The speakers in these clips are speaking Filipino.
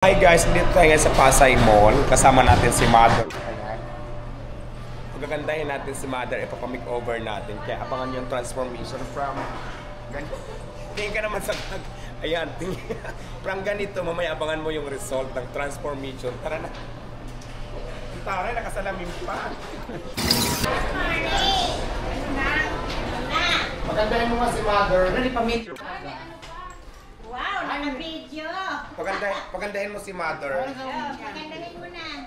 Hi guys, dito tayo ngayon sa Pasay Mall. Kasama natin si Mother. Pagagandahin natin si Mother, ipapamake-over natin. Kaya abangan yung transformation from... Tingin ka naman sa... Ayan, tingin. From ganito, mamaya abangan mo yung result ng transformation. Tara na. Tara, nakasalamin pa. Pagandahin mo nga si Mother. Wow, naka-video! Pagandahin mo si Mother. Pagandahin mo na.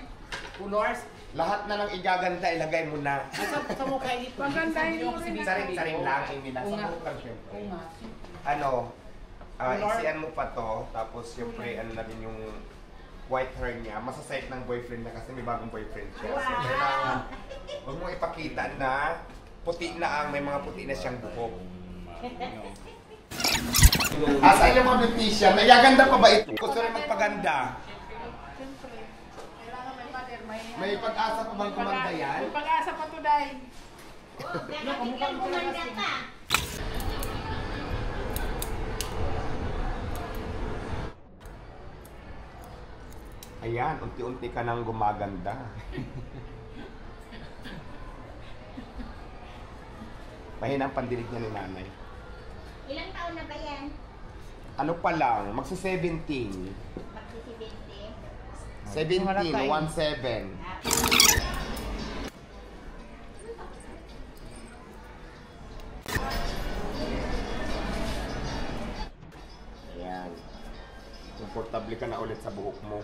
Punors, lahat na ng igaganda, ilagay mo na. Sa mukha ito. Pagandahin mo rin. Saring-saring lang, hindi na. Sa mukha, syempre. Ano, isian mo pa to, tapos syempre, ano na rin yung white hair niya. Masasite ng boyfriend niya kasi may bagong boyfriend siya. So, kailangan, huwag mo ipakita na puti na may mga puti na siyang buhok. Asa yung mga beautician, nagaganda pa ba ito? Gusto rin magpaganda. Siyempre, kailangan may mother, May pag-asa pa bang kumanda yan? May pag-asa pa to dahil. Nakapigyan kumanda ka. Ayan, unti-unti ka nang gumaganda. Mahina ang pandinig niya ni nanay. Ilang taon na ba yan? Ano pa lang, magsi-17. Magsi-70. 17, 17. Ayan. Komportable ka na ulit sa buhok mo.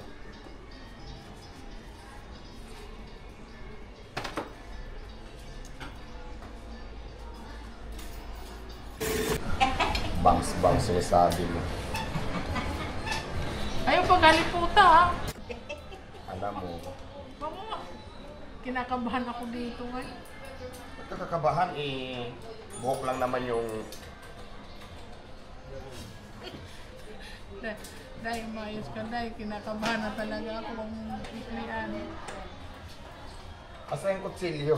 Bangs-bangs sinasabi mo. Ayaw pag haliputa ha. Alam mo. Baka nga. Kinakabahan ako dito ngayon. Kakakabahan buhok lang naman yung... Dahil maayos ka dahil kinakabahan na talaga ako kung iklian. Asa yung kutsilyo?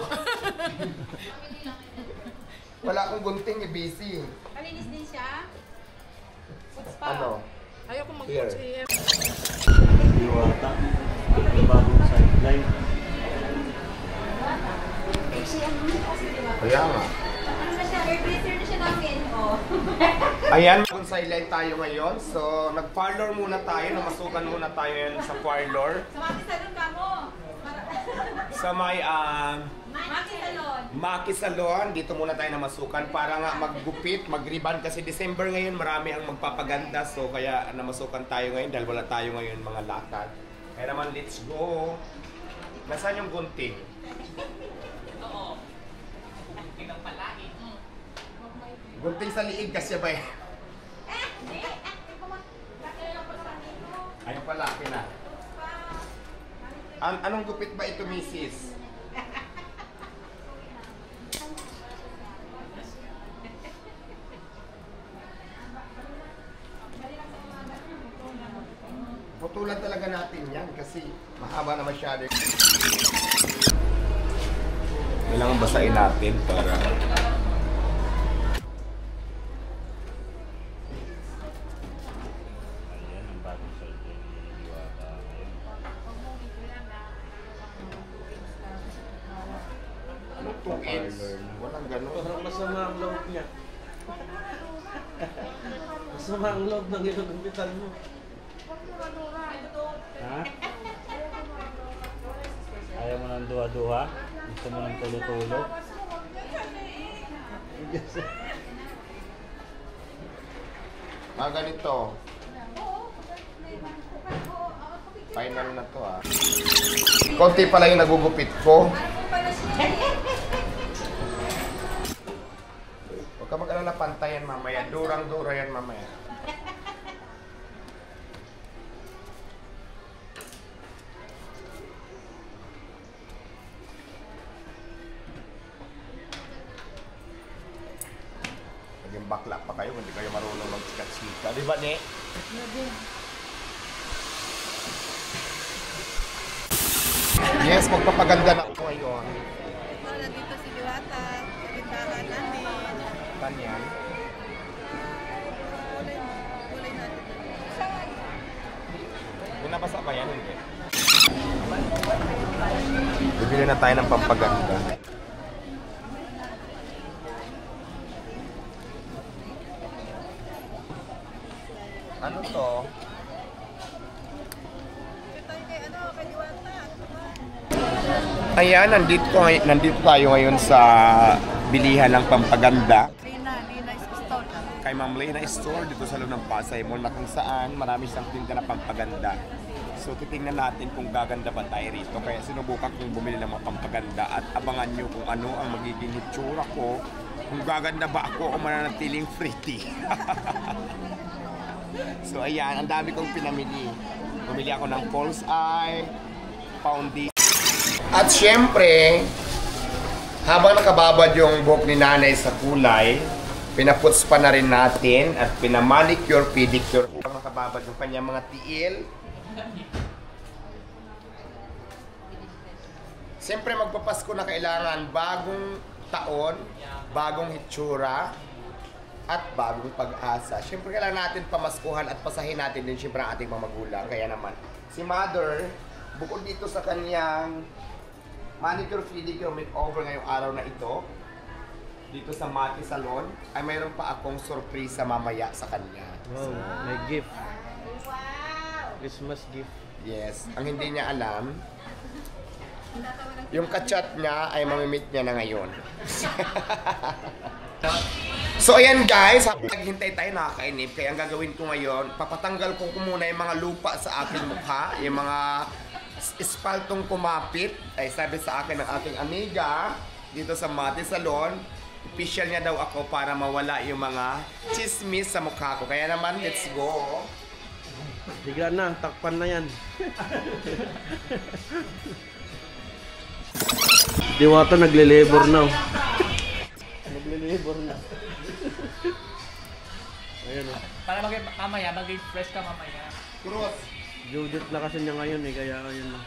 Wala akong gunting, busy. Malinis din siya? Ano? Ayaw ko Here. mag-CM. Diwata, bagong sideline. Kaya nga. Ano na siya? Air na siya namin. Oh. Ayan, kung sideline tayo ngayon. So, nag-parlor muna tayo. Namasukan muna tayo yan sa parlor. Sa Maki Salon ka mo. Sa may, Maki Salon. Maki Salon. Dito muna tayo namasukan para nga maggupit, mag-ribbon. Kasi December ngayon, marami ang magpapaganda. So, kaya namasukan tayo ngayon dahil wala tayo ngayon mga lakad. Kaya naman, let's go. Nasaan yung gunting? Gunting sa liig kasi ba eh? Hindi. Ayun pala, na. Anong gupit ba ito, Mrs.? Putulan talaga natin yan kasi mahaba na masyado. Kailangan basahin natin para... Ayan, ang bagong sideline ni Diwata ngayon. Ano 2 Walang ganun. Parang masama ang loob niya. Masama ang loob ng ginagumpitan mo. Ha? Ayaw mo ng duha-duha? Gusto mo ng tulo-tulo? Ganito. Final na to Konti pala yung nagugupit ko. Huwag ka mag-alala, pantayan mamaya. Durang-dura yan mamaya. Naging bakla pa kayo, hindi kayo marunong mag-chika-chika. Di ba, Ne? Yes, magpapaganda na ako ngayon. Nandito si Diwata. Sa gintaran namin. Tanyan. Kulay natin. Doon na ba ba yan? Hindi. Bibili na tayo ng pampaganda. Ano to? Ayan, nandito tayo ngayon sa bilihan ng pampaganda. Lina Store. Kay Ma'am Lena Store dito sa loob ng Pasay Mall na kung saan marami siyang tinda na pampaganda. So titingnan natin kung gaganda ba tayo rito. Kaya sinubukan kong bumili ng mga pampaganda at abangan nyo kung ano ang magiging hitsura ko. Kung gaganda ba ako o mananatiling pretty. So ayan, ang dami kong pinamili. Bumili ako ng false eye, foundation. At syempre, habang nakababad yung buhok ni nanay sa kulay, pinaputs pa na rin natin at pinamanicure, pedicure. Habang nakababad yung kanyang mga tiil. Siyempre magpapasko na kailangan bagong taon, bagong hitsura, at bagong pag-asa. Siyempre kailangan natin pamaskuhan at pasahin natin din siyempre ang ating mga magulang. Kaya naman, si Mother, bukod dito sa kanyang manicure, pedicure, makeover ngayong araw na ito, dito sa Mati Salon, ay mayroon pa akong sorpresa mamaya sa kanya. Wow, may gift. Christmas gift. Yes, ang hindi niya alam, yung kachat niya ay mamimit niya na ngayon. So ayan guys, naghintay tayo nakakainip, kaya ang gagawin ko ngayon, papatanggal ko muna yung mga lupa sa aking mukha, yung mga espaltong kumapit, ay sabi sa akin ng aking amiga dito sa Mati Salon, official niya daw ako para mawala yung mga chismis sa mukha ko. Kaya naman, let's go! Bigla na, takpan na yan. Diwata nagle-labor na. Nagle-labor na. Ayan o. Para mamaya, mag-fresh ka mamaya. Cross! Judith na kasi niya ngayon eh, kaya ayun na.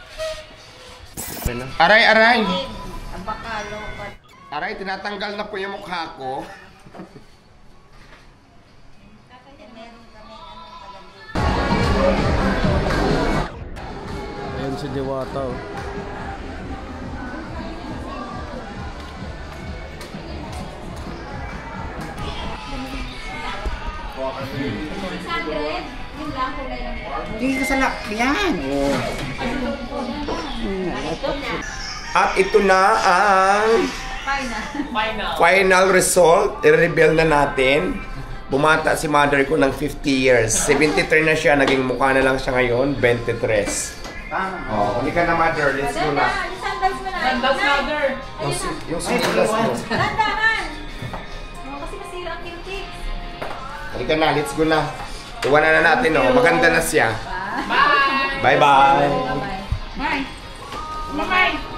Ayan na. Aray, aray! Ang bakalo. Aray, tinatanggal na po yung mukha ko. Ayan si Diwata oh. Yun lang, kulay lang. Hindi ka sa lakyan. Oh. At ito na ang final result. I-reveal na natin. Bumata si mother ko ng 50 years. 73 na siya. Naging mukha na lang siya ngayon. 23. Oh, hindi ka na mother. Let's go na. Yung sandals mo na. Sandals, mother! Yung sunggulas mo. Dandahan! Kasi masira ang cuties. Halika na. Let's go na. Iwanan na natin. Oh. Maganda na siya. Bye! Bye-bye. Bye-bye. Bye. Bye-bye.